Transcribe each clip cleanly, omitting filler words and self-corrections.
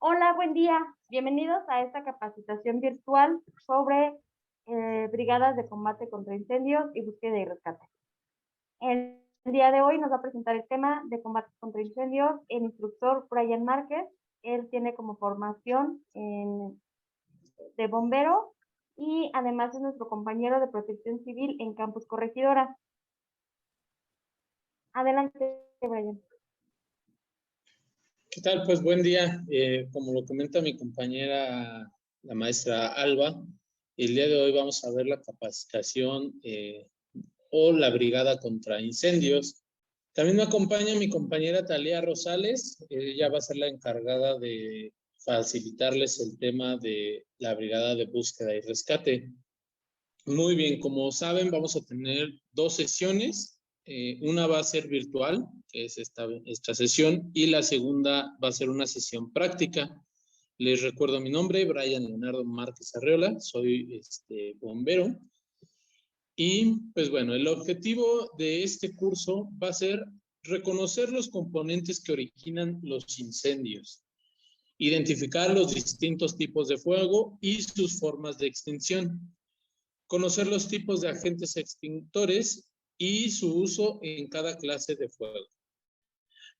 Hola, buen día. Bienvenidos a esta capacitación virtual sobre brigadas de combate contra incendios y búsqueda y rescate. El día de hoy nos va a presentar el tema de combate contra incendios el instructor Brian Márquez. Él tiene como formación de bombero y además es nuestro compañero de protección civil en Campus Corregidora. Adelante, Brian. ¿Qué tal? Pues buen día. Como lo comenta mi compañera, la maestra Alba, el día de hoy vamos a ver la capacitación o la brigada contra incendios. También me acompaña mi compañera Talía Rosales. Ella va a ser la encargada de facilitarles el tema de la brigada de búsqueda y rescate. Muy bien, como saben, vamos a tener dos sesiones. Una va a ser virtual, que es esta sesión, y la segunda va a ser una sesión práctica. Les recuerdo mi nombre, Brian Leonardo Márquez Arreola, soy bombero. Y pues bueno, el objetivo de este curso va a ser reconocer los componentes que originan los incendios, identificar los distintos tipos de fuego y sus formas de extinción, conocer los tipos de agentes extintores y su uso en cada clase de fuego.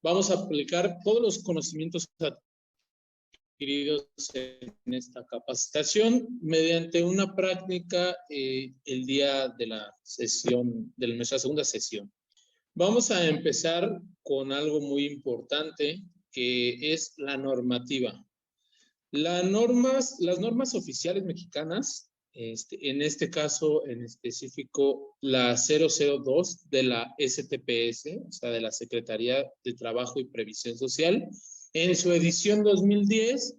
Vamos a aplicar todos los conocimientos adquiridos en esta capacitación mediante una práctica el día de la sesión, de nuestra segunda sesión. Vamos a empezar con algo muy importante, que es la normativa. Las normas oficiales mexicanas, en este caso en específico la 002 de la STPS, o sea, de la Secretaría de Trabajo y Previsión Social, en su edición 2010,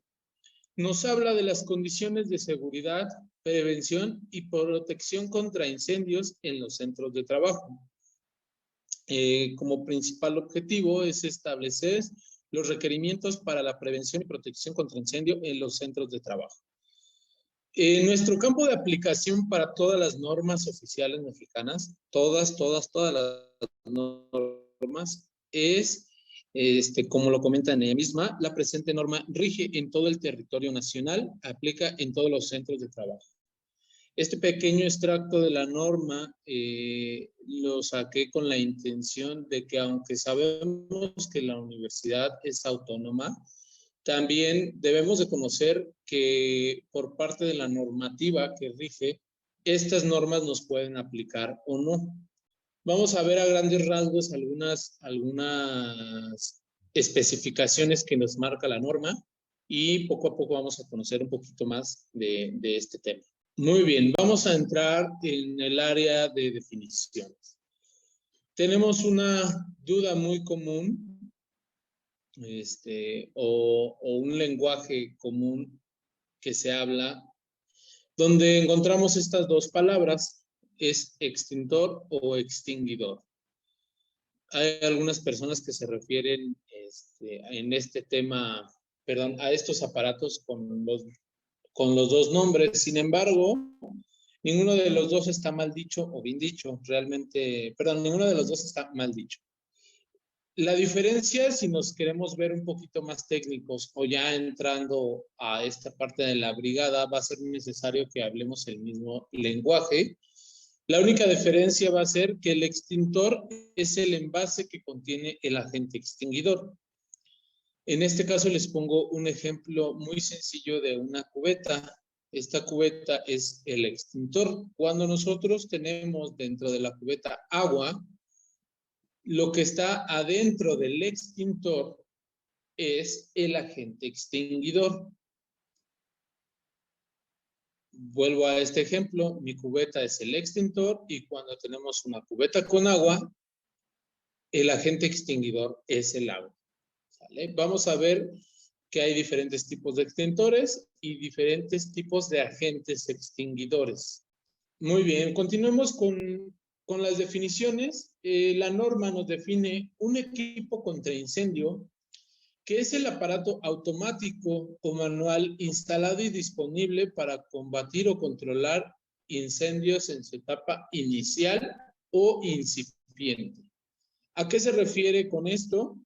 nos habla de las condiciones de seguridad, prevención y protección contra incendios en los centros de trabajo. Como principal objetivo es establecer los requerimientos para la prevención y protección contra incendio en los centros de trabajo. Nuestro campo de aplicación para todas las normas oficiales mexicanas, todas las normas, es, como lo comenta en ella misma, la presente norma rige en todo el territorio nacional, aplica en todos los centros de trabajo. Este pequeño extracto de la norma lo saqué con la intención de que, aunque sabemos que la universidad es autónoma, también debemos de conocer que por parte de la normativa que rige, estas normas nos pueden aplicar o no. Vamos a ver a grandes rasgos algunas especificaciones que nos marca la norma y poco a poco vamos a conocer un poquito más de este tema. Muy bien, vamos a entrar en el área de definiciones. Tenemos una duda muy común, o un lenguaje común que se habla, donde encontramos estas dos palabras, es extintor o extinguidor. Hay algunas personas que se refieren en este tema, perdón, a estos aparatos con los dos nombres. Sin embargo, ninguno de los dos está mal dicho o bien dicho. Realmente, perdón, ninguno de los dos está mal dicho. La diferencia, si nos queremos ver un poquito más técnicos o ya entrando a esta parte de la brigada, va a ser necesario que hablemos el mismo lenguaje. La única diferencia va a ser que el extintor es el envase que contiene el agente extinguidor. En este caso les pongo un ejemplo muy sencillo de una cubeta. Esta cubeta es el extintor. Cuando nosotros tenemos dentro de la cubeta agua, lo que está adentro del extintor es el agente extinguidor. Vuelvo a este ejemplo, mi cubeta es el extintor y cuando tenemos una cubeta con agua, el agente extinguidor es el agua. ¿Sale? Vamos a ver que hay diferentes tipos de extintores y diferentes tipos de agentes extinguidores. Muy bien, continuemos con las definiciones. La norma nos define un equipo contra incendio, que es el aparato automático o manual instalado y disponible para combatir o controlar incendios en su etapa inicial o incipiente. ¿A qué se refiere con esto?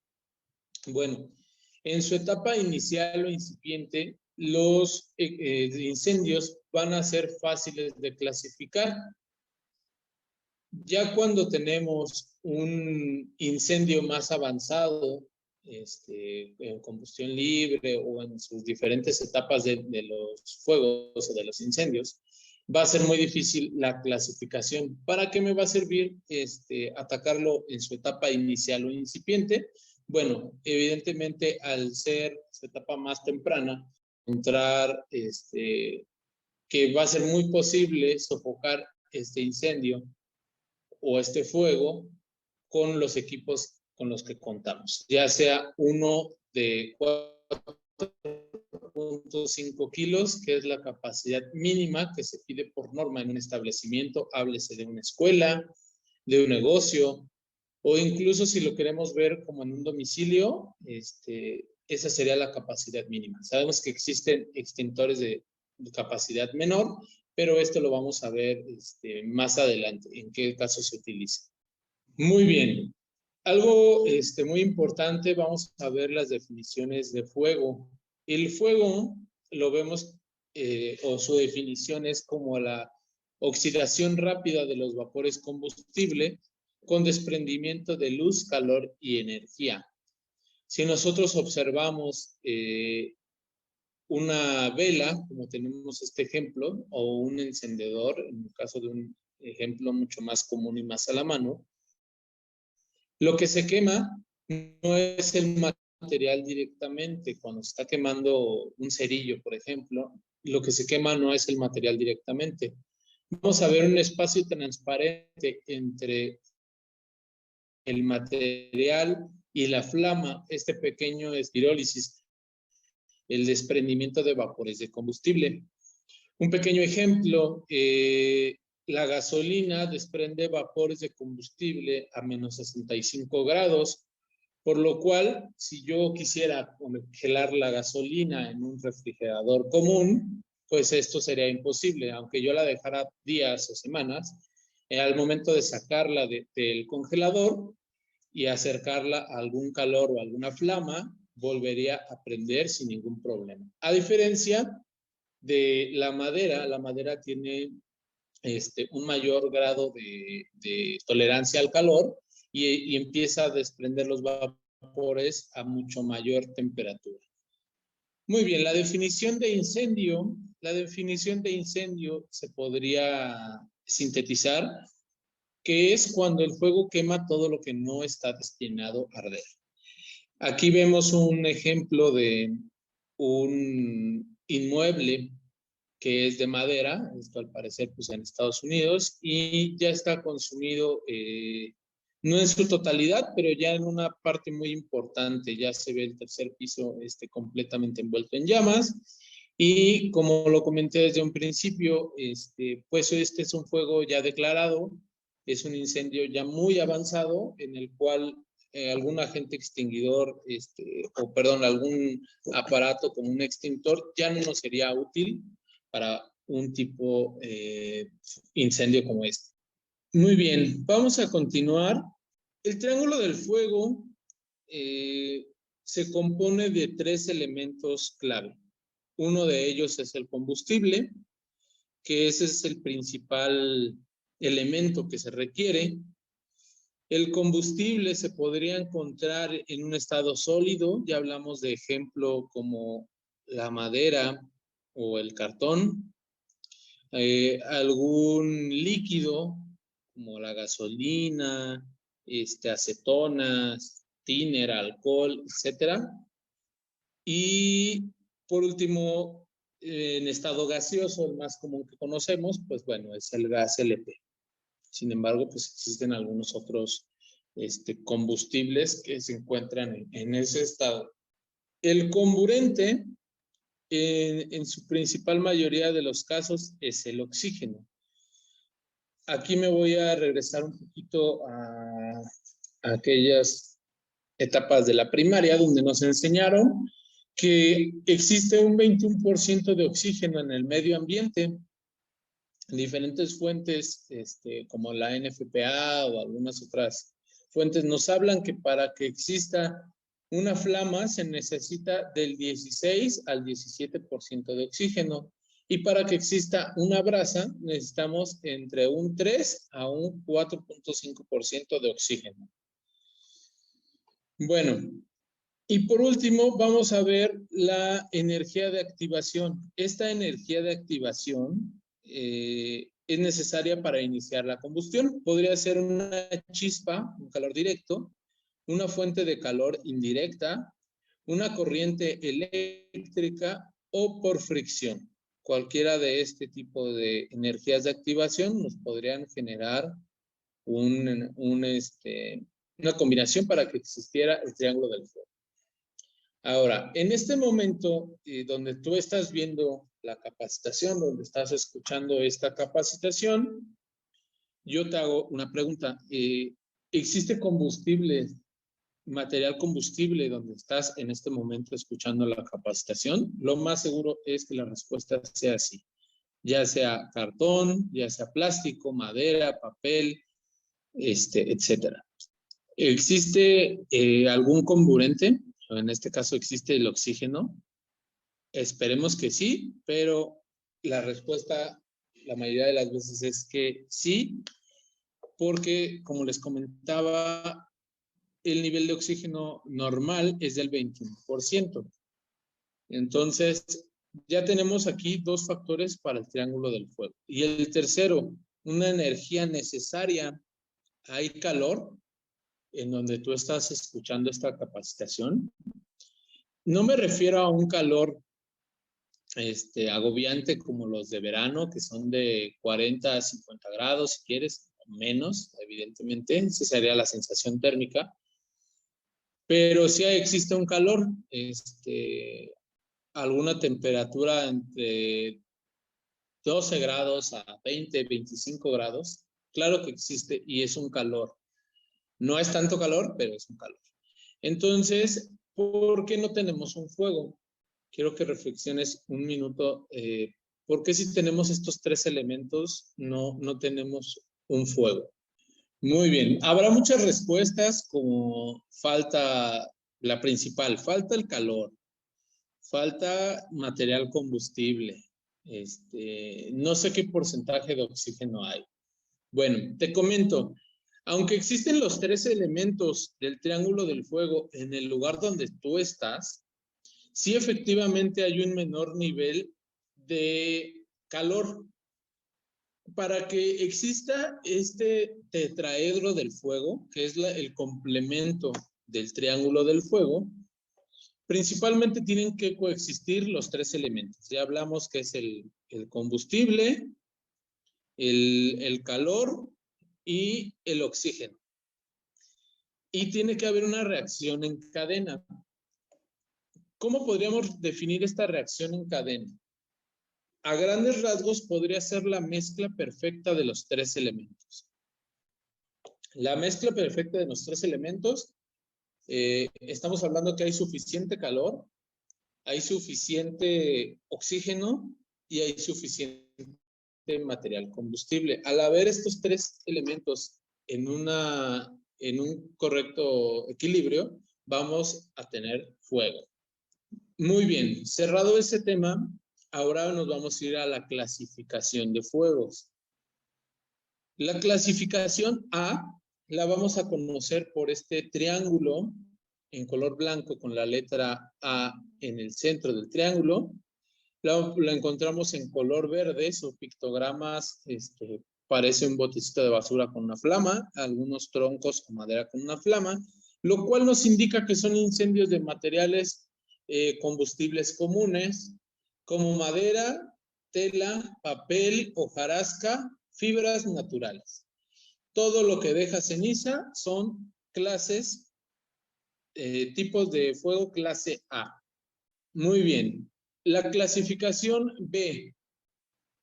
Bueno, En su etapa inicial o incipiente, los incendios van a ser fáciles de clasificar. Ya cuando tenemos un incendio más avanzado, en combustión libre o en sus diferentes etapas de los fuegos o de los incendios, va a ser muy difícil la clasificación. ¿Para qué me va a servir atacarlo en su etapa inicial o incipiente? Bueno, evidentemente al ser su etapa más temprana, encontrar que va a ser muy posible sofocar este incendio o este fuego con los equipos con los que contamos, ya sea uno de 4.5 kilos, que es la capacidad mínima que se pide por norma en un establecimiento, háblese de una escuela, de un negocio, o incluso si lo queremos ver como en un domicilio, esa sería la capacidad mínima. Sabemos que existen extintores de capacidad menor, pero esto lo vamos a ver más adelante, en qué caso se utiliza. Muy bien. Algo muy importante, vamos a ver las definiciones de fuego. El fuego lo vemos, o su definición es como la oxidación rápida de los vapores combustible con desprendimiento de luz, calor y energía. Si nosotros observamos una vela, como tenemos este ejemplo, o un encendedor, en el caso de un ejemplo mucho más común y más a la mano, lo que se quema no es el material directamente. Cuando se está quemando un cerillo, por ejemplo, lo que se quema no es el material directamente. Vamos a ver un espacio transparente entre el material y la flama, este pequeño espirólisis, el desprendimiento de vapores de combustible. Un pequeño ejemplo, la gasolina desprende vapores de combustible a menos 65 grados, por lo cual, si yo quisiera congelar la gasolina en un refrigerador común, pues esto sería imposible, aunque yo la dejara días o semanas, al momento de sacarla del congelador y acercarla a algún calor o alguna flama, volvería a prender sin ningún problema. A diferencia de la madera tiene un mayor grado de tolerancia al calor y empieza a desprender los vapores a mucho mayor temperatura. Muy bien, la definición de incendio se podría sintetizar, que es cuando el fuego quema todo lo que no está destinado a arder. Aquí vemos un ejemplo de un inmueble que es de madera, esto al parecer pues en Estados Unidos, y ya está consumido, no en su totalidad, pero ya en una parte muy importante, ya se ve el tercer piso completamente envuelto en llamas, y como lo comenté desde un principio, pues este es un fuego ya declarado, es un incendio ya muy avanzado, en el cual algún agente extinguidor, o perdón, algún aparato como un extintor ya no nos sería útil para un tipo incendio como este. Muy bien, vamos a continuar. El triángulo del fuego se compone de 3 elementos clave. Uno de ellos es el combustible, que ese es el principal elemento que se requiere. El combustible se podría encontrar en un estado sólido, ya hablamos de ejemplo como la madera o el cartón, algún líquido como la gasolina, acetonas, tiner, alcohol, etcétera. Y por último, en estado gaseoso, el más común que conocemos, pues bueno, es el gas LP. Sin embargo, pues existen algunos otros combustibles que se encuentran en ese estado. El comburente, en su principal mayoría de los casos, es el oxígeno. Aquí me voy a regresar un poquito a aquellas etapas de la primaria donde nos enseñaron que existe un 21% de oxígeno en el medio ambiente. Diferentes fuentes, como la NFPA o algunas otras fuentes, nos hablan que para que exista Una flama se necesita del 16 al 17% de oxígeno. Y para que exista una brasa, necesitamos entre un 3 a un 4.5% de oxígeno. Bueno, y por último, vamos a ver la energía de activación. Esta energía de activación es necesaria para iniciar la combustión. Podría ser una chispa, un calor directo, una fuente de calor indirecta, una corriente eléctrica o por fricción. Cualquiera de este tipo de energías de activación nos podrían generar una combinación para que existiera el triángulo del fuego. Ahora, en este momento donde tú estás viendo la capacitación, donde estás escuchando esta capacitación, yo te hago una pregunta. ¿Existe combustible, material combustible donde estás en este momento escuchando la capacitación? Lo más seguro es que la respuesta sea sí. Ya sea cartón, ya sea plástico, madera, papel, etcétera. ¿Existe algún comburente? En este caso existe el oxígeno. Esperemos que sí, pero la respuesta la mayoría de las veces es que sí, porque como les comentaba, el nivel de oxígeno normal es del 21%. Entonces, ya tenemos aquí dos factores para el triángulo del fuego. Y el tercero, una energía necesaria. Hay calor en donde tú estás escuchando esta capacitación. No me refiero a un calor agobiante como los de verano, que son de 40 a 50 grados, si quieres, menos, evidentemente. Esa sería la sensación térmica. Pero sí existe un calor, alguna temperatura entre 12 grados a 20, 25 grados. Claro que existe y es un calor. No es tanto calor, pero es un calor. Entonces, ¿por qué no tenemos un fuego? Quiero que reflexiones un minuto. ¿Por qué si tenemos estos tres elementos no tenemos un fuego? Muy bien. Habrá muchas respuestas como falta la principal, falta el calor, falta material combustible. No sé qué porcentaje de oxígeno hay. Bueno, te comento. Aunque existen los tres elementos del triángulo del fuego en el lugar donde tú estás, sí efectivamente hay un menor nivel de calor. Para que exista este tetraedro del fuego, que es el complemento del triángulo del fuego, principalmente tienen que coexistir los tres elementos. Ya hablamos que es el combustible, el calor y el oxígeno. Y tiene que haber una reacción en cadena. ¿Cómo podríamos definir esta reacción en cadena? A grandes rasgos podría ser la mezcla perfecta de los tres elementos. La mezcla perfecta de los tres elementos, estamos hablando que hay suficiente calor, hay suficiente oxígeno y hay suficiente material combustible. Al haber estos tres elementos en un correcto equilibrio, vamos a tener fuego. Muy bien, cerrado ese tema, ahora nos vamos a ir a la clasificación de fuegos. La clasificación A la vamos a conocer por este triángulo en color blanco con la letra A en el centro del triángulo. La encontramos en color verde, sus pictogramas parece un botecito de basura con una flama, algunos troncos o madera con una flama, lo cual nos indica que son incendios de materiales combustibles comunes, como madera, tela, papel, hojarasca, fibras naturales. Todo lo que deja ceniza son clases, tipos de fuego clase A. Muy bien. La clasificación B.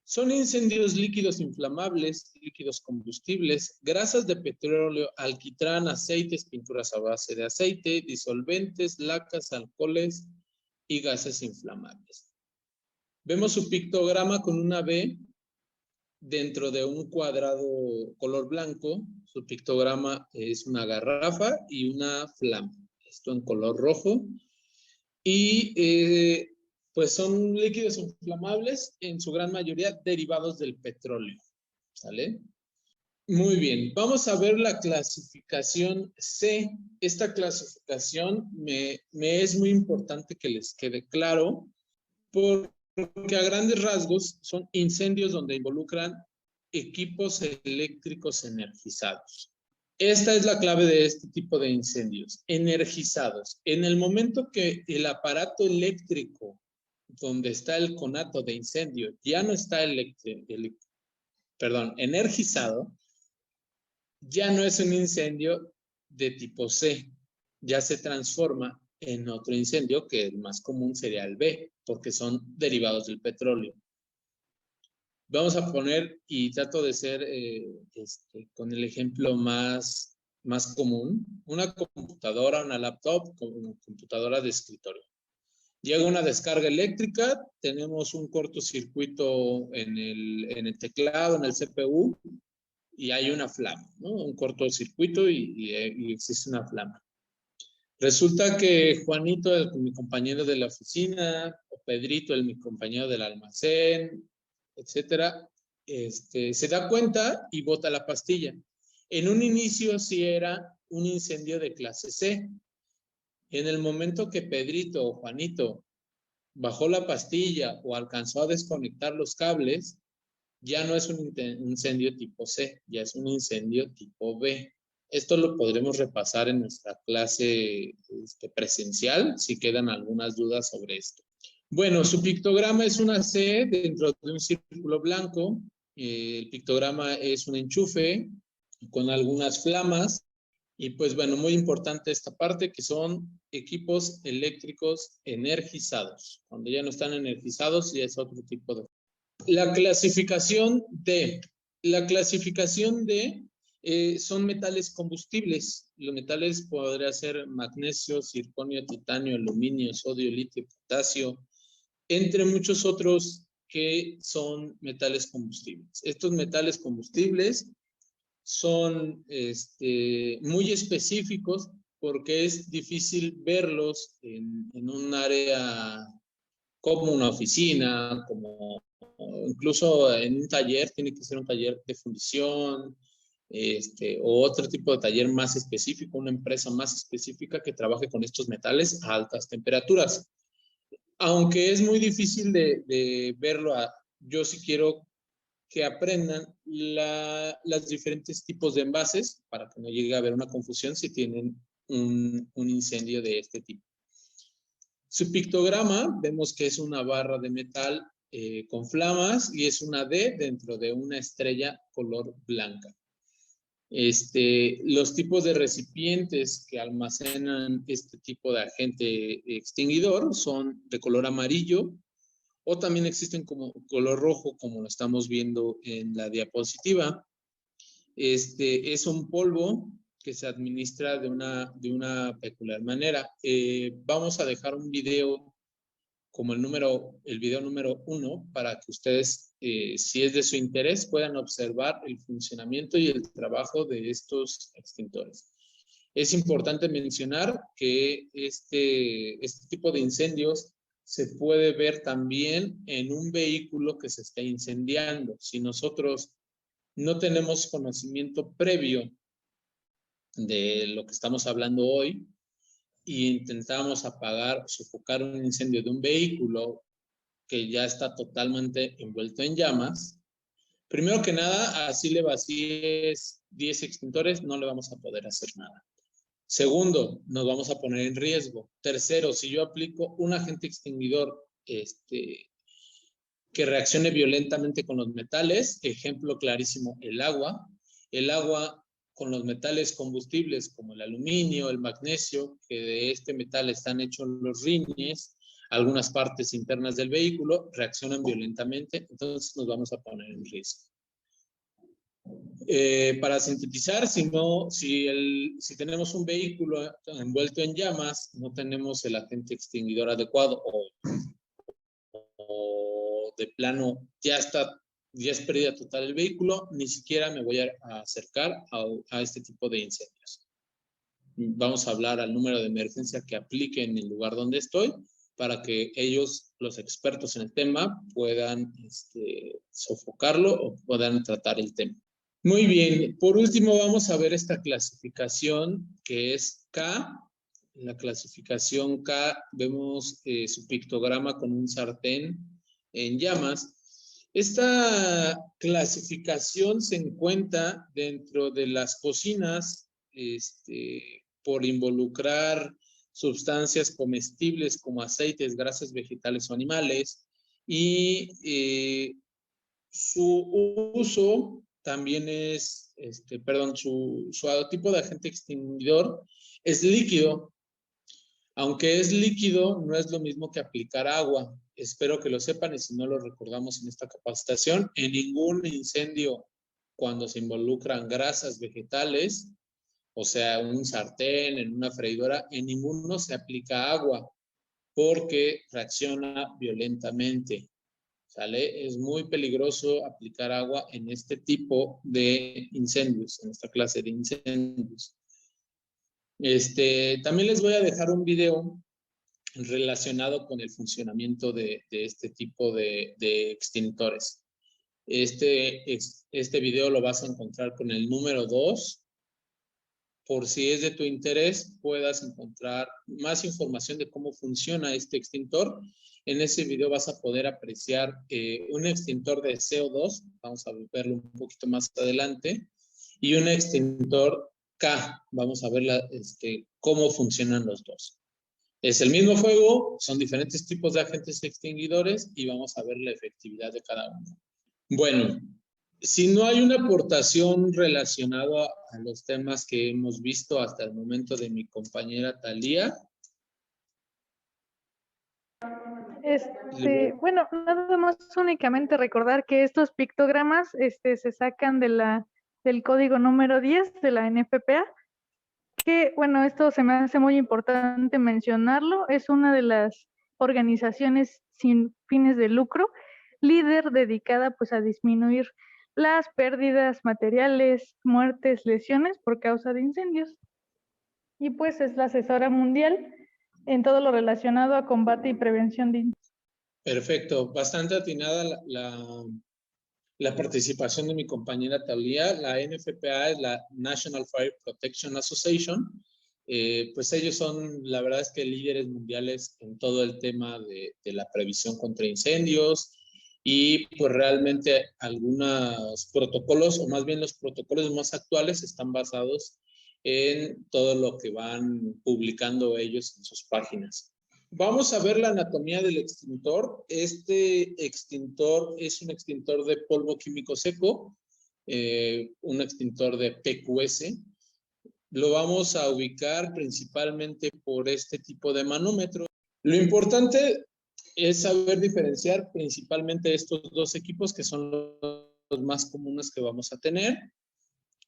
Son incendios líquidos inflamables, líquidos combustibles, grasas de petróleo, alquitrán, aceites, pinturas a base de aceite, disolventes, lacas, alcoholes y gases inflamables. Vemos su pictograma con una B dentro de un cuadrado color blanco. Su pictograma es una garrafa y una flama. esto en color rojo. Y pues son líquidos inflamables, en su gran mayoría derivados del petróleo, ¿sale? Muy bien, vamos a ver la clasificación C. Esta clasificación me es muy importante que les quede claro, porque a grandes rasgos son incendios donde involucran equipos eléctricos energizados. Esta es la clave de este tipo de incendios, energizados. En el momento que el aparato eléctrico donde está el conato de incendio ya no está energizado, ya no es un incendio de tipo C, ya se transforma en otro incendio que el más común sería el B, porque son derivados del petróleo. Vamos a poner, y trato de ser con el ejemplo más común, una computadora, una laptop, una computadora de escritorio. Llega una descarga eléctrica, tenemos un cortocircuito en el teclado, en el CPU, y hay una flama, ¿no? Un cortocircuito y existe una flama. Resulta que Juanito, mi compañero de la oficina, o Pedrito, mi compañero del almacén, etcétera, se da cuenta y bota la pastilla. En un inicio sí era un incendio de clase C. En el momento que Pedrito o Juanito bajó la pastilla o alcanzó a desconectar los cables, ya no es un incendio tipo C, ya es un incendio tipo B. Esto lo podremos repasar en nuestra clase presencial, si quedan algunas dudas sobre esto. Bueno, su pictograma es una C dentro de un círculo blanco. El pictograma es un enchufe con algunas flamas. Y pues bueno, muy importante esta parte, que son equipos eléctricos energizados. Cuando ya no están energizados, ya es otro tipo de... La clasificación D. La clasificación D son metales combustibles. Los metales podrían ser magnesio, circonio, titanio, aluminio, sodio, litio, potasio, entre muchos otros que son metales combustibles. Estos metales combustibles son muy específicos porque es difícil verlos en un área como una oficina, como incluso en un taller. Tiene que ser un taller de fundición, o otro tipo de taller más específico, una empresa más específica que trabaje con estos metales a altas temperaturas. Aunque es muy difícil de verlo, yo sí quiero que aprendan los diferentes tipos de envases para que no llegue a haber una confusión si tienen un incendio de este tipo. Su pictograma, vemos que es una barra de metal con flamas y es una D dentro de una estrella color blanca. Los tipos de recipientes que almacenan este tipo de agente extinguidor son de color amarillo, o también existen como color rojo, como lo estamos viendo en la diapositiva. Es un polvo que se administra de una peculiar manera. Vamos a dejar un video como el video número 1 para que ustedes, si es de su interés, puedan observar el funcionamiento y el trabajo de estos extintores. Es importante mencionar que este tipo de incendios se puede ver también en un vehículo que se está incendiando. Si nosotros no tenemos conocimiento previo de lo que estamos hablando hoy e intentamos apagar, sofocar un incendio de un vehículo que ya está totalmente envuelto en llamas, primero que nada, así le vacíes 10 extintores, no le vamos a poder hacer nada. Segundo, nos vamos a poner en riesgo. Tercero, si yo aplico un agente extinguidor que reaccione violentamente con los metales, ejemplo clarísimo, el agua con los metales combustibles como el aluminio, el magnesio, que de este metal están hechos los rines, algunas partes internas del vehículo, reaccionan violentamente, entonces nos vamos a poner en riesgo. Para sintetizar, si tenemos un vehículo envuelto en llamas, no tenemos el agente extinguidor adecuado o de plano ya es pérdida total del vehículo, ni siquiera me voy a acercar a este tipo de incendios. vamos a hablar al número de emergencia que aplique en el lugar donde estoy, para que ellos, los expertos en el tema, puedan sofocarlo o puedan tratar el tema. Muy bien, por último vamos a ver esta clasificación que es K. En la clasificación K vemos su pictograma con un sartén en llamas. Esta clasificación se encuentra dentro de las cocinas por involucrar sustancias comestibles como aceites, grasas vegetales o animales, y su uso también es, su tipo de agente extinguidor es líquido. Aunque es líquido, no es lo mismo que aplicar agua. Espero que lo sepan y si no lo recordamos en esta capacitación, en ningún incendio, cuando se involucran grasas vegetales, o sea, un sartén, en una freidora, en ninguno se aplica agua porque reacciona violentamente. ¿Sale? Es muy peligroso aplicar agua en este tipo de incendios, en esta clase de incendios. También les voy a dejar un video relacionado con el funcionamiento de este tipo de extintores. Este video lo vas a encontrar con el número 2. Por si es de tu interés, puedas encontrar más información de cómo funciona este extintor. En ese video vas a poder apreciar un extintor de CO2, vamos a verlo un poquito más adelante, y un extintor K, vamos a ver cómo funcionan los dos. Es el mismo fuego, son diferentes tipos de agentes extinguidores y vamos a ver la efectividad de cada uno. Bueno, si no hay una aportación relacionada a los temas que hemos visto hasta el momento de mi compañera Talía. Bueno, nada más únicamente recordar que estos pictogramas se sacan del código número 10 de la NFPA, que bueno, esto se me hace muy importante mencionarlo, es una de las organizaciones sin fines de lucro, líder dedicada pues a disminuir las pérdidas materiales, muertes, lesiones por causa de incendios. Y pues es la asesora mundial en todo lo relacionado a combate y prevención de incendios. Perfecto, bastante atinada la participación de mi compañera Talía. La NFPA es la National Fire Protection Association. Pues ellos son, la verdad es que líderes mundiales en todo el tema de la previsión contra incendios, y pues realmente algunos protocolos, o más bien los protocolos más actuales, están basados en todo lo que van publicando ellos en sus páginas. Vamos a ver la anatomía del extintor. Este extintor es un extintor de polvo químico seco, un extintor de PQS. Lo vamos a ubicar principalmente por este tipo de manómetro. Lo importante es saber diferenciar principalmente estos dos equipos, que son los más comunes que vamos a tener.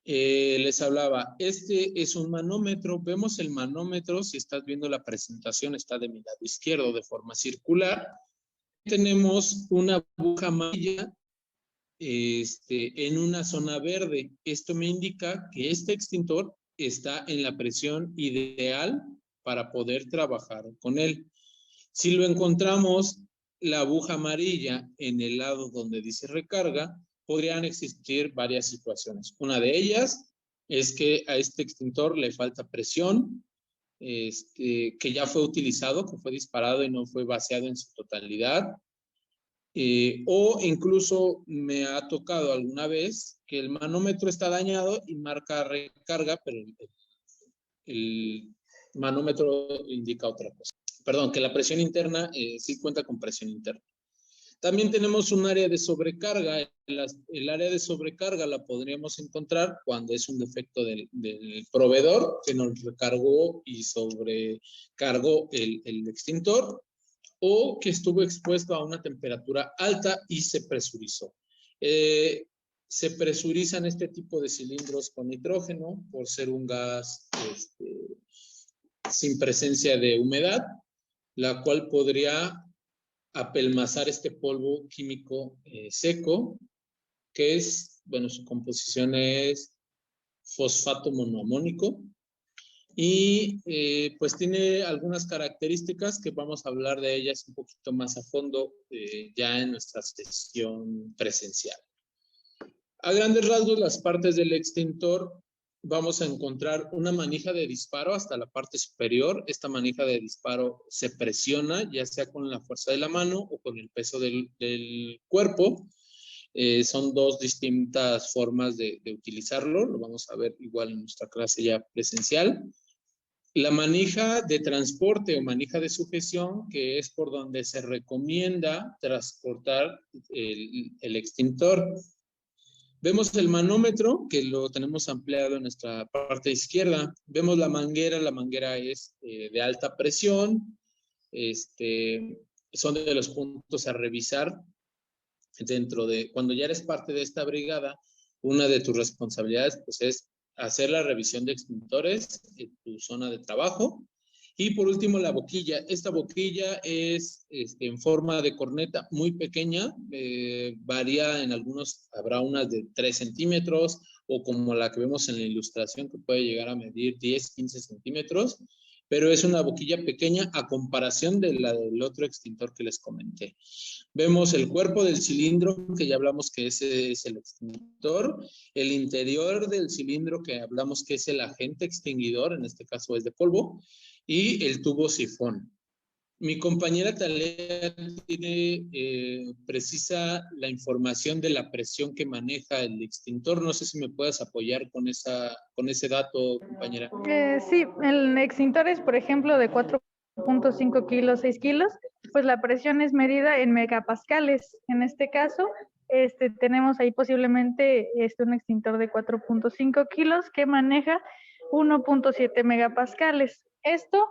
Les hablaba, este es un manómetro. Vemos el manómetro, si estás viendo la presentación, está de mi lado izquierdo de forma circular. Tenemos una aguja amarilla en una zona verde. Esto me indica que este extintor está en la presión ideal para poder trabajar con él. Si lo encontramos la aguja amarilla en el lado donde dice recarga, podrían existir varias situaciones. Una de ellas es que a este extintor le falta presión, que ya fue utilizado, que fue disparado y no fue vaciado en su totalidad. O incluso me ha tocado alguna vez que el manómetro está dañado y marca recarga, pero el manómetro indica otra cosa. Perdón, que la presión interna sí cuenta con presión interna. También tenemos un área de sobrecarga. El área de sobrecarga la podríamos encontrar cuando es un defecto del proveedor que nos recargó y sobrecargó el extintor, o que estuvo expuesto a una temperatura alta y se presurizó. Se presurizan este tipo de cilindros con nitrógeno por ser un gas sin presencia de humedad, la cual podría apelmazar este polvo químico seco, que es, bueno, su composición es fosfato monoamónico. y pues tiene algunas características que vamos a hablar de ellas un poquito más a fondo ya en nuestra sesión presencial. A grandes rasgos, las partes del extintor, vamos a encontrar una manija de disparo hasta la parte superior. Esta manija de disparo se presiona, ya sea con la fuerza de la mano o con el peso del cuerpo. Son dos distintas formas de utilizarlo. Lo vamos a ver igual en nuestra clase ya presencial. La manija de transporte o manija de sujeción, que es por donde se recomienda transportar el extintor. Vemos el manómetro, que lo tenemos ampliado en nuestra parte izquierda. Vemos la manguera es de alta presión. Son de los puntos a revisar dentro de, cuando ya eres parte de esta brigada, una de tus responsabilidades pues es hacer la revisión de extintores en tu zona de trabajo. Y por último, la boquilla. Esta boquilla es en forma de corneta muy pequeña, varía en algunos, habrá unas de 3 centímetros o como la que vemos en la ilustración que puede llegar a medir 10, 15 centímetros, pero es una boquilla pequeña a comparación de la del otro extintor que les comenté. Vemos el cuerpo del cilindro, que ya hablamos que ese es el extintor, el interior del cilindro, que hablamos que es el agente extinguidor, en este caso es de polvo, y el tubo sifón. Mi compañera Talea tiene precisa la información de la presión que maneja el extintor. No sé si me puedas apoyar con ese dato, compañera. Sí, el extintor es, por ejemplo, de 4.5 kilos, 6 kilos, pues la presión es medida en megapascales. En este caso, tenemos ahí posiblemente un extintor de 4.5 kilos que maneja 1.7 megapascales. Esto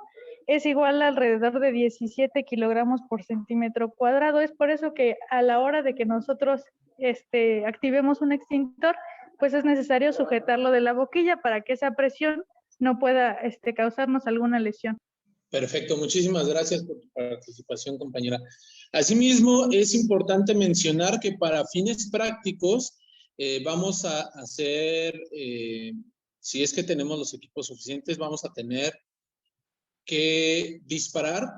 es igual a alrededor de 17 kilogramos por centímetro cuadrado. Es por eso que a la hora de que nosotros activemos un extintor, pues es necesario sujetarlo de la boquilla para que esa presión no pueda causarnos alguna lesión. Perfecto, muchísimas gracias por tu participación, compañera. Asimismo, es importante mencionar que para fines prácticos vamos a hacer, si es que tenemos los equipos suficientes, vamos a tener que disparar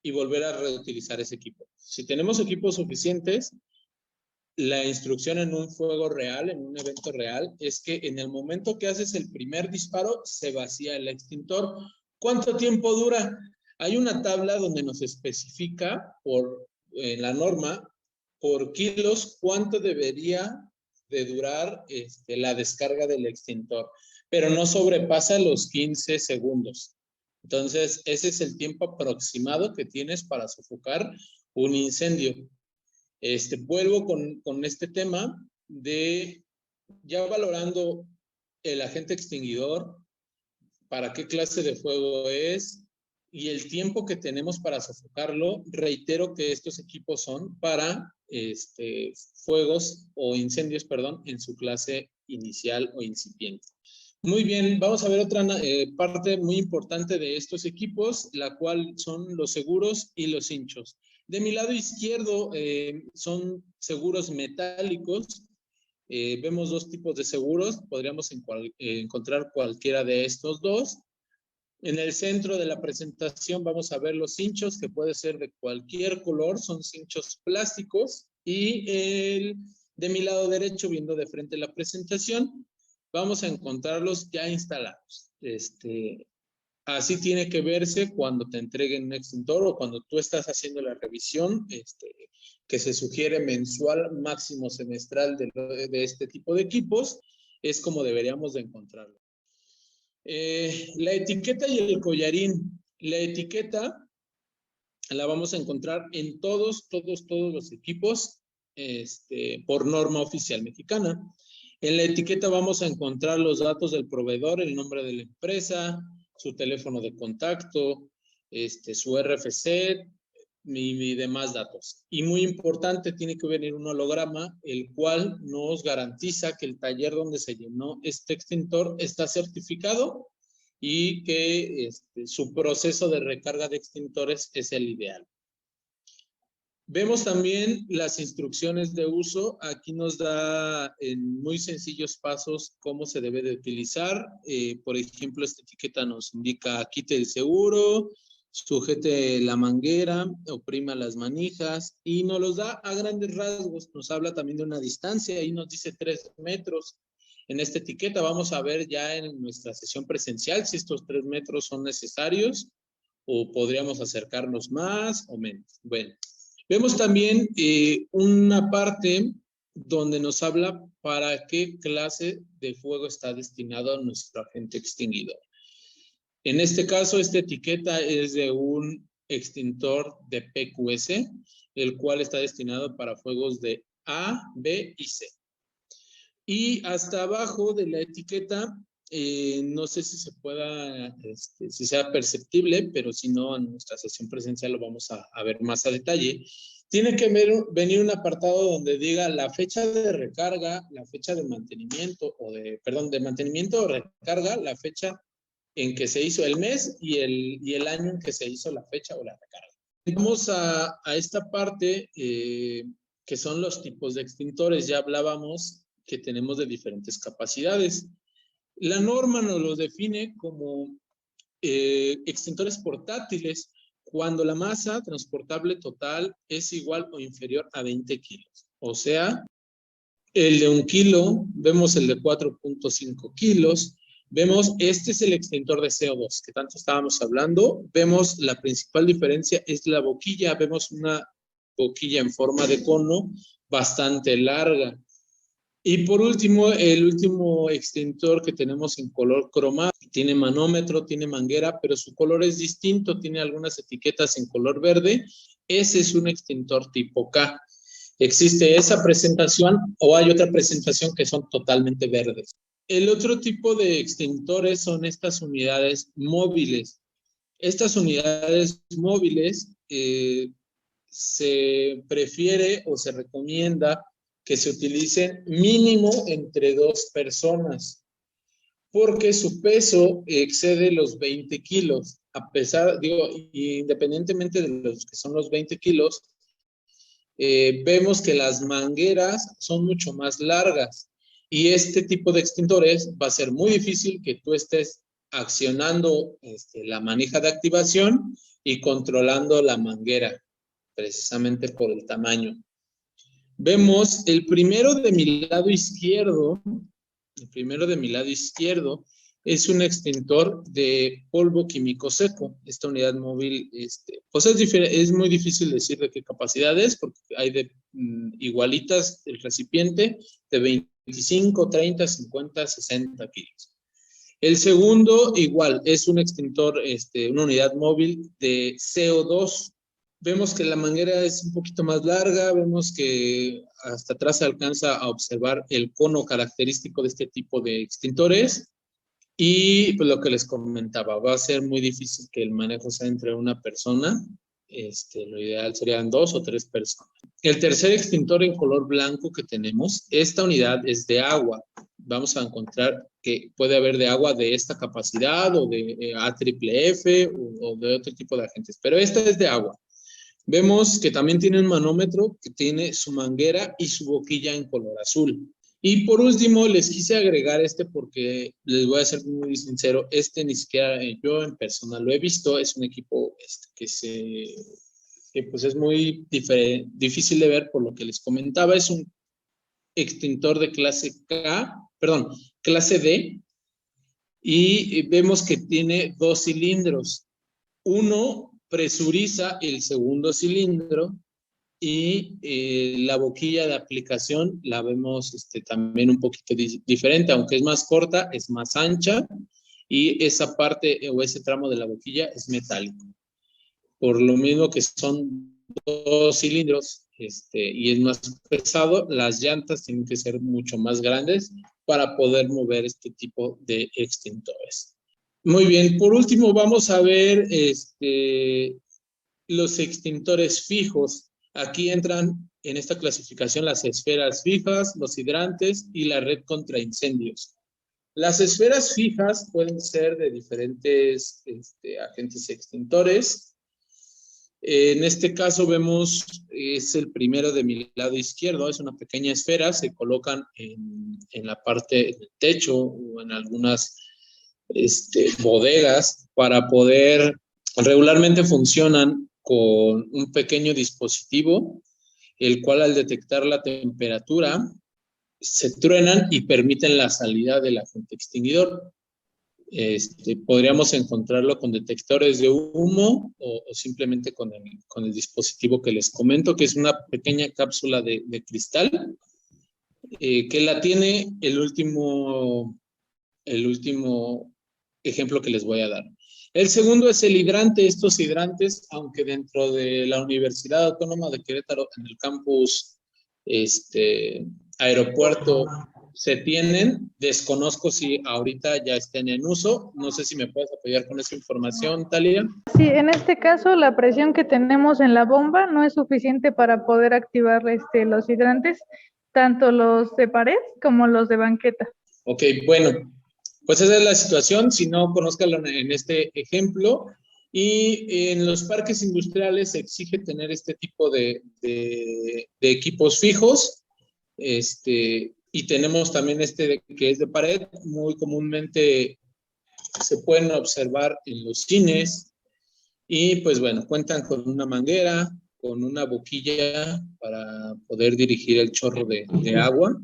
y volver a reutilizar ese equipo. Si tenemos equipos suficientes, la instrucción en un fuego real, en un evento real, es que en el momento que haces el primer disparo, se vacía el extintor. ¿Cuánto tiempo dura? Hay una tabla donde nos especifica por la norma, por kilos, cuánto debería de durar la descarga del extintor, pero no sobrepasa los 15 segundos. Entonces, ese es el tiempo aproximado que tienes para sofocar un incendio. Vuelvo con este tema de ya valorando el agente extinguidor, para qué clase de fuego es y el tiempo que tenemos para sofocarlo. Reitero que estos equipos son para fuegos o incendios, perdón, en su clase inicial o incipiente. Muy bien, vamos a ver otra parte muy importante de estos equipos, la cual son los seguros y los hinchos. De mi lado izquierdo son seguros metálicos. Vemos dos tipos de seguros, podríamos encontrar cualquiera de estos dos. En el centro de la presentación vamos a ver los cinchos, que puede ser de cualquier color, son cinchos plásticos. Y de mi lado derecho, viendo de frente la presentación, vamos a encontrarlos ya instalados. Así tiene que verse cuando te entreguen un extintor o cuando tú estás haciendo la revisión, que se sugiere mensual, máximo semestral de este tipo de equipos, es como deberíamos de encontrarlo. La etiqueta y el collarín. La etiqueta la vamos a encontrar en todos los equipos por norma oficial mexicana. En la etiqueta vamos a encontrar los datos del proveedor, el nombre de la empresa, su teléfono de contacto, su RFC y demás datos. Y muy importante, tiene que venir un holograma, el cual nos garantiza que el taller donde se llenó este extintor está certificado y que su proceso de recarga de extintores es el ideal. Vemos también las instrucciones de uso. Aquí nos da en muy sencillos pasos cómo se debe de utilizar. Por ejemplo, esta etiqueta nos indica quite el seguro, sujete la manguera, oprima las manijas y nos los da a grandes rasgos. Nos habla también de una distancia, ahí nos dice 3 metros. En esta etiqueta vamos a ver ya en nuestra sesión presencial si estos 3 metros son necesarios o podríamos acercarnos más o menos. Bueno. Vemos también una parte donde nos habla para qué clase de fuego está destinado nuestro agente extinguidor. En este caso, esta etiqueta es de un extintor de PQS, el cual está destinado para fuegos de A, B y C. Y hasta abajo de la etiqueta, no sé si se pueda, si sea perceptible, pero si no, en nuestra sesión presencial lo vamos a ver más a detalle. Tiene que venir un apartado donde diga la fecha de recarga, la fecha de mantenimiento, de mantenimiento o recarga, la fecha en que se hizo el mes y el año en que se hizo la fecha o la recarga. Vamos a esta parte que son los tipos de extintores. Ya hablábamos que tenemos de diferentes capacidades. La norma nos los define como extintores portátiles cuando la masa transportable total es igual o inferior a 20 kilos. O sea, el de 1 kilo, vemos el de 4.5 kilos, vemos, este es el extintor de CO2 que tanto estábamos hablando. Vemos la principal diferencia es la boquilla, vemos una boquilla en forma de cono bastante larga. Y por último, el último extintor que tenemos en color cromado, tiene manómetro, tiene manguera, pero su color es distinto, tiene algunas etiquetas en color verde. Ese es un extintor tipo K. ¿Existe esa presentación o hay otra presentación que son totalmente verdes? El otro tipo de extintores son estas unidades móviles. Estas unidades móviles se prefiere o se recomienda que se utilicen mínimo entre 2 personas, porque su peso excede los 20 kilos. A pesar, independientemente de los que son los 20 kilos, vemos que las mangueras son mucho más largas y este tipo de extintores va a ser muy difícil que tú estés accionando la manija de activación y controlando la manguera, precisamente por el tamaño. Vemos el primero de mi lado izquierdo, es un extintor de polvo químico seco. Esta unidad móvil, pues es muy difícil decir de qué capacidad es, porque hay de igualitas el recipiente de 25, 30, 50, 60 kilos. El segundo, igual, es un extintor, una unidad móvil de CO2. Vemos que la manguera es un poquito más larga, vemos que hasta atrás se alcanza a observar el cono característico de este tipo de extintores. Y pues lo que les comentaba, va a ser muy difícil que el manejo sea entre una persona. Lo ideal serían 2 o 3 personas. El tercer extintor en color blanco que tenemos, esta unidad es de agua. Vamos a encontrar que puede haber de agua de esta capacidad o de AFFF o de otro tipo de agentes, pero esta es de agua. Vemos que también tiene un manómetro que tiene su manguera y su boquilla en color azul. Y por último, les quise agregar porque les voy a ser muy sincero, ni siquiera yo en persona lo he visto. Es un equipo que pues es muy difícil de ver por lo que les comentaba. Es un extintor de clase D, y vemos que tiene 2 cilindros. Uno presuriza el segundo cilindro y la boquilla de aplicación la vemos también un poquito diferente, aunque es más corta, es más ancha y esa parte o ese tramo de la boquilla es metálico. Por lo mismo que son 2 cilindros y es más pesado, las llantas tienen que ser mucho más grandes para poder mover este tipo de extintores. Muy bien, por último vamos a ver los extintores fijos. Aquí entran en esta clasificación las esferas fijas, los hidrantes y la red contra incendios. Las esferas fijas pueden ser de diferentes agentes extintores. En este caso vemos, es el primero de mi lado izquierdo, es una pequeña esfera, se colocan en la parte del techo o en algunas bodegas para poder, regularmente funcionan con un pequeño dispositivo, el cual al detectar la temperatura se truenan y permiten la salida del agente extinguidor. Podríamos encontrarlo con detectores de humo o simplemente con el dispositivo que les comento, que es una pequeña cápsula de cristal, que la tiene el último ejemplo que les voy a dar. El segundo es el hidrante. Estos hidrantes, aunque dentro de la Universidad Autónoma de Querétaro, en el campus aeropuerto, se tienen, desconozco si ahorita ya estén en uso. No sé si me puedes apoyar con esa información, Talia. Sí, en este caso la presión que tenemos en la bomba no es suficiente para poder activar los hidrantes, tanto los de pared como los de banqueta. Ok, bueno, pues esa es la situación. Si no, conózcalo en este ejemplo. Y en los parques industriales se exige tener este tipo de equipos fijos. Y tenemos también que es de pared. Muy comúnmente se pueden observar en los cines. Y pues bueno, cuentan con una manguera, con una boquilla para poder dirigir el chorro de agua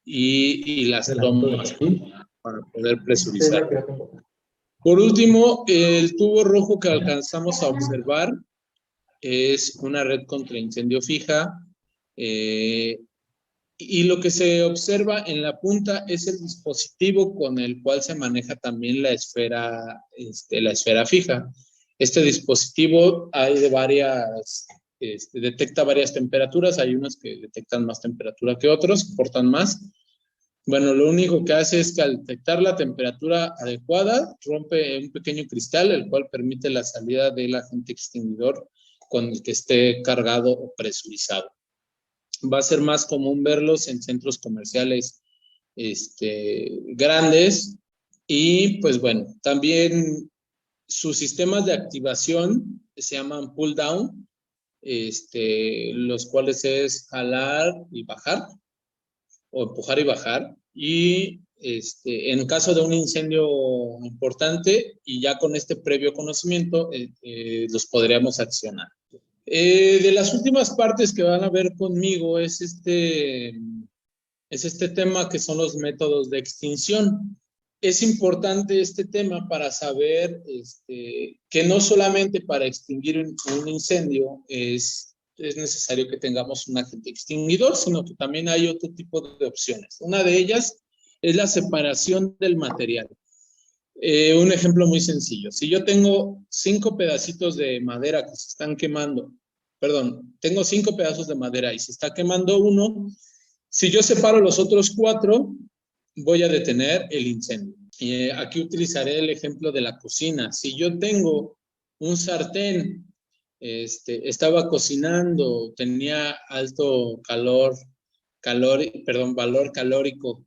y las tomas para poder presurizar. Por último, el tubo rojo que alcanzamos a observar es una red contra incendio fija, y lo que se observa en la punta es el dispositivo con el cual se maneja también la esfera fija. Este dispositivo hay de varias, detecta varias temperaturas, hay unos que detectan más temperatura que otros, soportan más. Bueno, lo único que hace es que al detectar la temperatura adecuada, rompe un pequeño cristal, el cual permite la salida del agente extinguidor con el que esté cargado o presurizado. Va a ser más común verlos en centros comerciales grandes y pues bueno, también sus sistemas de activación se llaman pull down, los cuales es jalar y bajar o empujar y bajar, y en caso de un incendio importante y ya con este previo conocimiento los podríamos accionar. De las últimas partes que van a ver conmigo es este tema que son los métodos de extinción. Es importante este tema para saber que no solamente para extinguir un incendio es necesario que tengamos un agente extinguidor, sino que también hay otro tipo de opciones. Una de ellas es la separación del material. Un ejemplo muy sencillo. Si yo tengo 5 pedacitos de madera que se están quemando, tengo 5 pedazos de madera y se está quemando uno, si yo separo los otros 4, voy a detener el incendio. Aquí utilizaré el ejemplo de la cocina. Si yo tengo un sartén, estaba cocinando, tenía alto valor calórico,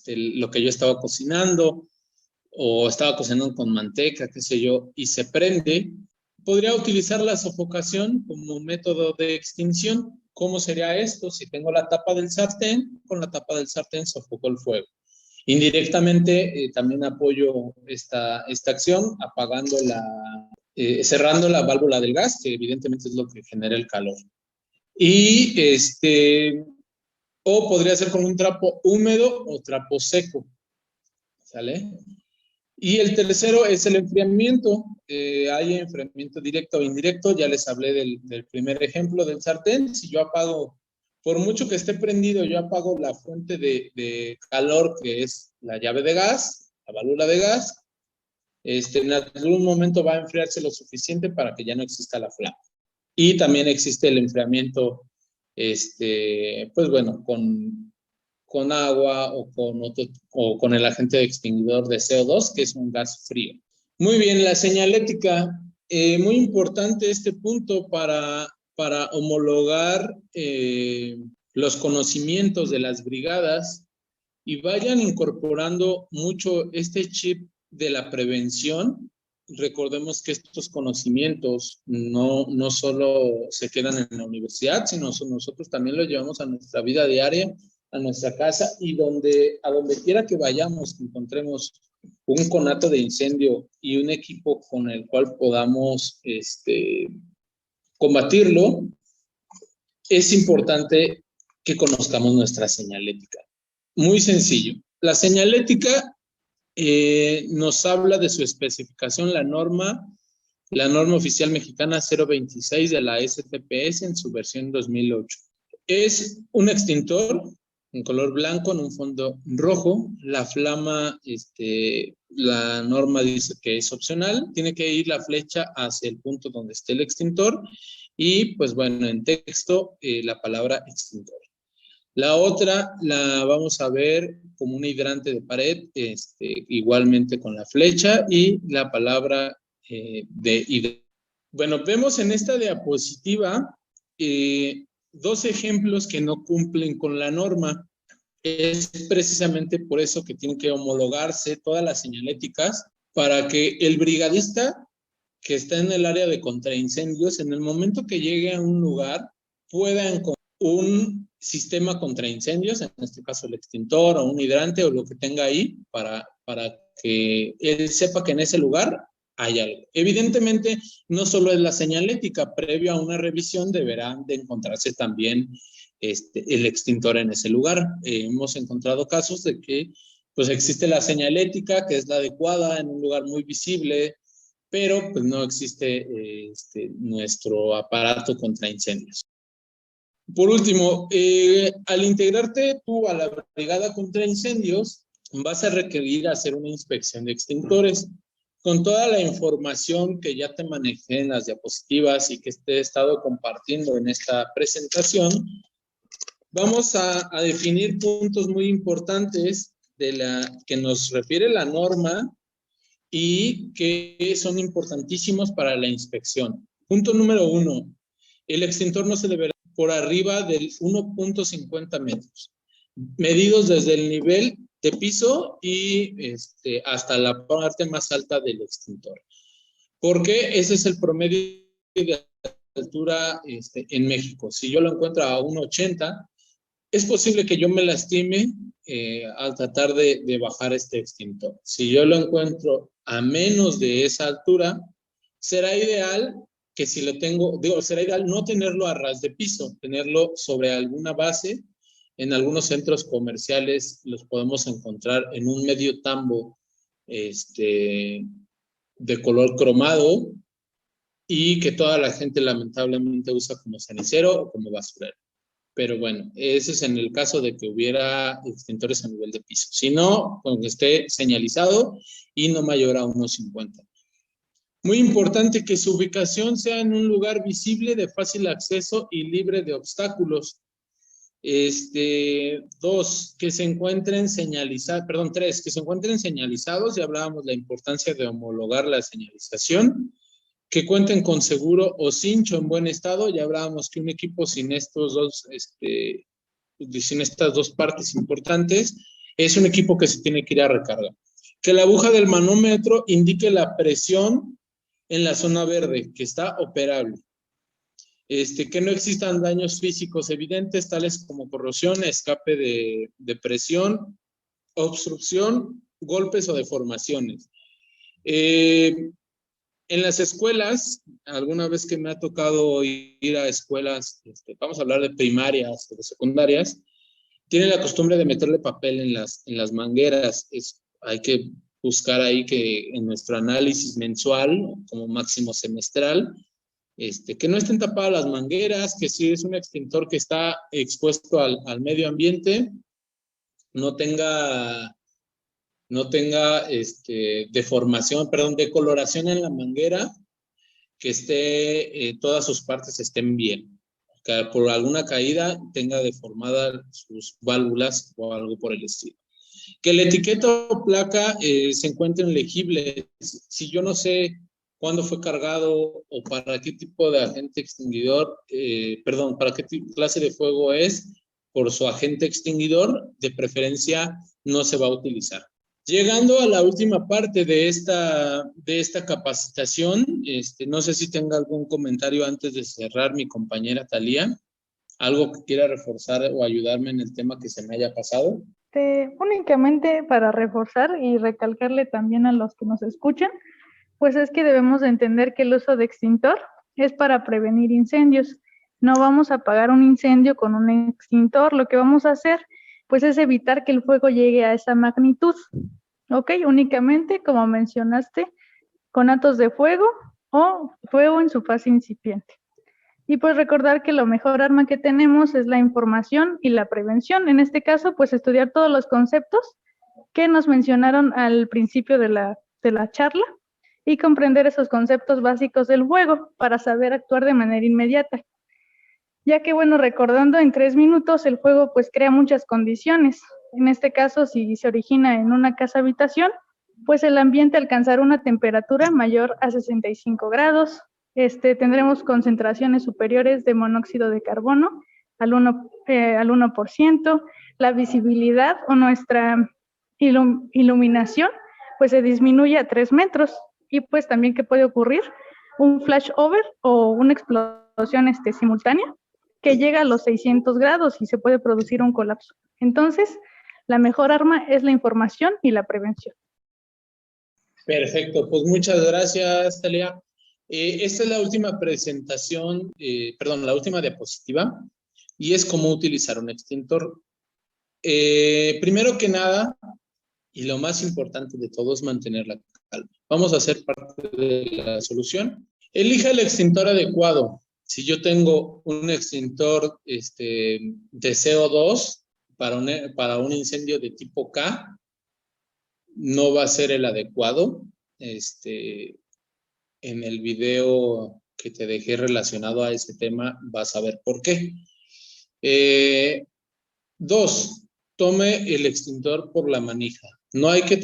lo que yo estaba cocinando, o estaba cocinando con manteca, qué sé yo, y se prende, podría utilizar la sofocación como método de extinción. ¿Cómo sería esto? Si tengo la tapa del sartén, con la tapa del sartén sofoco el fuego. Indirectamente también apoyo esta acción apagando cerrando la válvula del gas, que evidentemente es lo que genera el calor. Y o podría ser con un trapo húmedo o trapo seco, ¿sale? Y el tercero es el enfriamiento. Hay enfriamiento directo o indirecto. Ya les hablé del primer ejemplo del sartén. Si yo apago, por mucho que esté prendido, yo apago la fuente de calor, que es la llave de gas, la válvula de gas, en algún momento va a enfriarse lo suficiente para que ya no exista la flama. Y también existe el enfriamiento, pues bueno, con agua o con el agente extinguidor de CO2, que es un gas frío. Muy bien, la señalética, muy importante este punto para homologar los conocimientos de las brigadas y vayan incorporando mucho este chip de la prevención recordemos que estos conocimientos no solo se quedan en la universidad, sino nosotros también los llevamos a nuestra vida diaria, a nuestra casa, y a donde quiera que vayamos, que encontremos un conato de incendio y un equipo con el cual podamos combatirlo, es importante que conozcamos nuestra señalética. Muy sencillo. La señalética nos habla de su especificación, la norma oficial mexicana 026 de la STPS en su versión 2008. Es un extintor en color blanco en un fondo rojo. La flama, la norma dice que es opcional. Tiene que ir la flecha hacia el punto donde esté el extintor y, pues bueno, en texto la palabra extintor. La otra la vamos a ver como un hidrante de pared, igualmente con la flecha y la palabra de hidrante. Bueno, vemos en esta diapositiva dos ejemplos que no cumplen con la norma. Es precisamente por eso que tienen que homologarse todas las señaléticas para que el brigadista que está en el área de contraincendios, en el momento que llegue a un lugar, pueda encontrar un sistema contra incendios, en este caso el extintor o un hidrante o lo que tenga ahí, para que él sepa que en ese lugar hay algo. Evidentemente, no solo es la señalética, previo a una revisión deberán de encontrarse también el extintor en ese lugar. Hemos encontrado casos de que pues existe la señalética, que es la adecuada en un lugar muy visible, pero pues no existe nuestro aparato contra incendios. Por último, al integrarte tú a la brigada contra incendios, vas a requerir hacer una inspección de extintores. Con toda la información que ya te manejé en las diapositivas y que te he estado compartiendo en esta presentación, vamos a definir puntos muy importantes que nos refiere la norma y que son importantísimos para la inspección. Punto número 1, el extintor no se deberá por arriba del 1.50 metros, medidos desde el nivel de piso y hasta la parte más alta del extintor. Porque ese es el promedio de altura en México. Si yo lo encuentro a 1.80, es posible que yo me lastime al tratar de bajar este extintor. Si yo lo encuentro a menos de esa altura, será ideal que si lo tengo, será ideal no tenerlo a ras de piso, tenerlo sobre alguna base. En algunos centros comerciales los podemos encontrar en un medio tambo de color cromado y que toda la gente lamentablemente usa como cenicero o como basurero. Pero bueno, ese es en el caso de que hubiera extintores a nivel de piso. Si no, con que esté señalizado y no mayor a 1.50. Muy importante que su ubicación sea en un lugar visible, de fácil acceso y libre de obstáculos. 2, que se encuentren señalizados, perdón, 3, que se encuentren señalizados, ya hablábamos de la importancia de homologar la señalización, que cuenten con seguro o cincho en buen estado, ya hablábamos que un equipo sin estos dos, sin estas dos partes importantes, es un equipo que se tiene que ir a recarga. Que la aguja del manómetro indique la presión en la zona verde, que está operable. Que no existan daños físicos evidentes, tales como corrosión, escape de presión, obstrucción, golpes o deformaciones. En las escuelas, alguna vez que me ha tocado ir a escuelas, vamos a hablar de primarias o de secundarias, tienen la costumbre de meterle papel en las mangueras. Hay que buscar ahí que en nuestro análisis mensual, como máximo semestral, que no estén tapadas las mangueras, que si es un extintor que está expuesto al medio ambiente, no tenga deformación, perdón, decoloración en la manguera, que todas sus partes estén bien. Que por alguna caída tenga deformadas sus válvulas o algo por el estilo. Que la etiqueta o placa se encuentren legibles. Si yo no sé cuándo fue cargado o para qué tipo de agente extinguidor, para qué clase de fuego es, por su agente extinguidor, de preferencia no se va a utilizar. Llegando a la última parte de esta capacitación, no sé si tenga algún comentario antes de cerrar mi compañera Talía, algo que quiera reforzar o ayudarme en el tema que se me haya pasado. Únicamente para reforzar y recalcarle también a los que nos escuchan, pues es que debemos de entender que el uso de extintor es para prevenir incendios. No vamos a apagar un incendio con un extintor, lo que vamos a hacer pues es evitar que el fuego llegue a esa magnitud. ¿Ok? Únicamente, como mencionaste, con atos de fuego o fuego en su fase incipiente. Y pues recordar que la mejor arma que tenemos es la información y la prevención. En este caso, pues estudiar todos los conceptos que nos mencionaron al principio de la charla y comprender esos conceptos básicos del fuego para saber actuar de manera inmediata. Ya que, bueno, recordando en 3 minutos, el fuego pues crea muchas condiciones. En este caso, si se origina en una casa-habitación, pues el ambiente alcanzará una temperatura mayor a 65 grados. Tendremos concentraciones superiores de monóxido de carbono al 1%. La visibilidad o nuestra iluminación pues se disminuye a 3 metros. Y pues también que puede ocurrir un flashover o una explosión simultánea que llega a los 600 grados y se puede producir un colapso. Entonces, la mejor arma es la información y la prevención. Perfecto, pues muchas gracias, Talia. Esta es la última presentación, la última diapositiva, y es cómo utilizar un extintor. Primero que nada, y lo más importante de todo es mantener la calma. Vamos a hacer parte de la solución. Elija el extintor adecuado. Si yo tengo un extintor de CO2 para un incendio de tipo K, no va a ser el adecuado. En el video que te dejé relacionado a ese tema vas a ver por qué. 2, tome el extintor por la manija. No hay que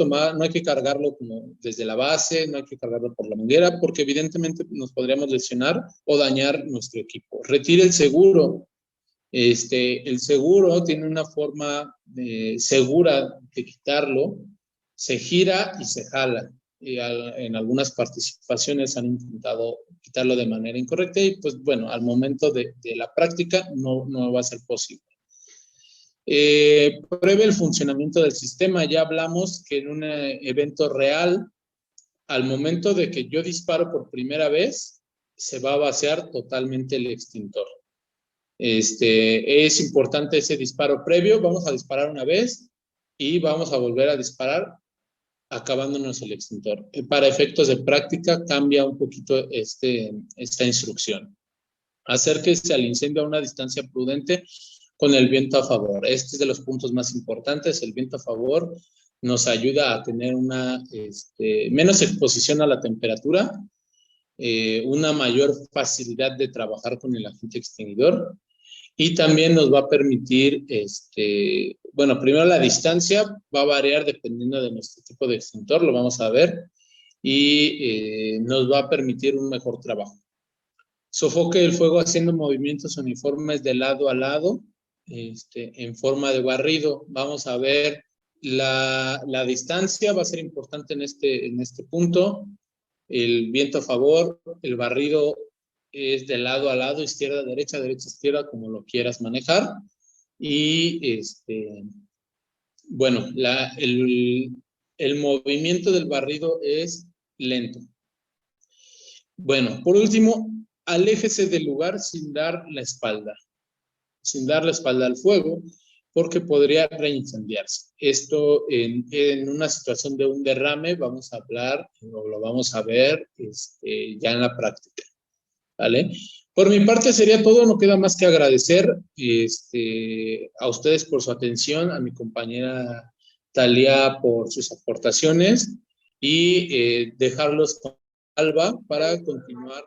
cargarlo como desde la base, no hay que cargarlo por la manguera, porque evidentemente nos podríamos lesionar o dañar nuestro equipo. Retire el seguro. El seguro tiene una forma segura de quitarlo. Se gira y se jala. En algunas participaciones han intentado quitarlo de manera incorrecta y pues bueno, al momento de la práctica no va a ser posible. Pruebe el funcionamiento del sistema. Ya hablamos que en un evento real, al momento de que yo disparo por primera vez, se va a vaciar totalmente el extintor. Es importante ese disparo previo. Vamos a disparar una vez y vamos a volver a disparar acabándonos el extintor. Para efectos de práctica cambia un poquito esta instrucción. Acérquese al incendio a una distancia prudente con el viento a favor. Este es de los puntos más importantes. El viento a favor nos ayuda a tener una menos exposición a la temperatura, una mayor facilidad de trabajar con el agente extinguidor y también nos va a permitir, primero la distancia va a variar dependiendo de nuestro tipo de extintor, lo vamos a ver, y nos va a permitir un mejor trabajo. Sofoque el fuego haciendo movimientos uniformes de lado a lado, en forma de barrido. Vamos a ver la distancia, va a ser importante en este punto. El viento a favor, el barrido es de lado a lado, izquierda, derecha, izquierda, como lo quieras manejar. Y el movimiento del barrido es lento. Bueno, por último, aléjese del lugar sin dar la espalda al fuego, porque podría reincendiarse. Esto en una situación de un derrame vamos a hablar o lo vamos a ver ya en la práctica, ¿vale? Por mi parte sería todo, no queda más que agradecer a ustedes por su atención, a mi compañera Talía por sus aportaciones y dejarlos con Alba para continuar